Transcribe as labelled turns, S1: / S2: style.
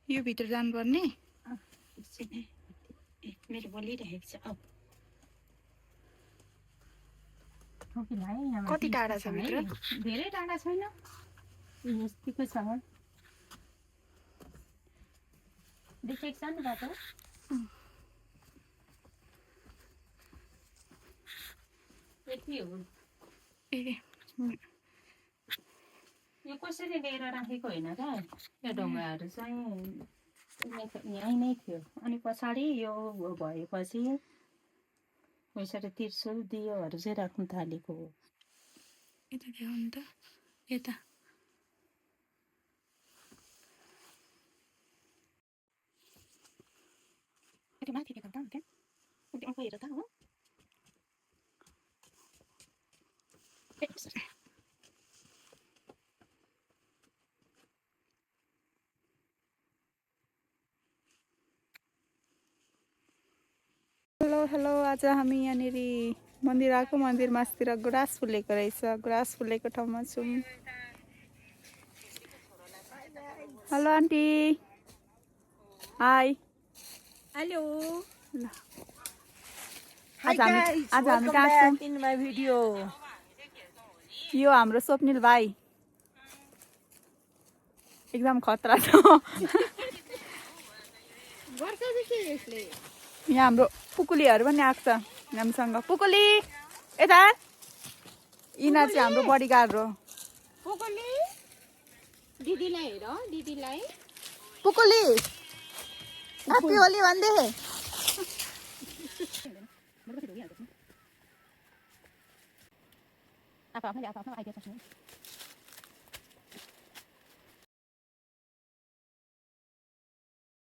S1: यो भित्र जानुपर्ने
S2: मेरो बोलिरहेको छ अब
S1: कति टाढा छ भित्र
S2: धेरै टाढा छैन यतिको छ देखेको छ नि बाटो यति हो
S1: ए
S2: यो कसरी लिएर राखेको होइन र यो ढुङ्गाहरू चाहिँ यहीँ नै थियो अनि पछाडि यो भएपछि यसरी तिर्सुल दियोहरू चाहिँ राख्नु थालेको हो
S1: यता देखाउनु नि त यता
S2: माथि देखाउँदा त्यहाँ अर्को हेर त हो
S1: हेलो हेलो आज हामी यहाँनिर मन्दिर आएको मन्दिर मासतिर गुराँस फुलेको रहेछ गुराँस फुलेको ठाउँमा छौँ हेलो आन्टी हाई
S3: हेलो
S1: आज हामी कहाँ छौँ
S3: इन माई भिडियो
S1: यो हाम्रो स्वप्निल भाइ एकदम खतरा छ यहाँ हाम्रो पुकुलीहरू पनि आएको छ हामीसँग पुकुली यता यिनीहरू चाहिँ हाम्रो बडीगार्ड हो
S3: दिदीलाई हेर दिदीलाई
S1: पुकुली ह्याप्पी होली भन्दै
S2: आफ्नो आइडिया छ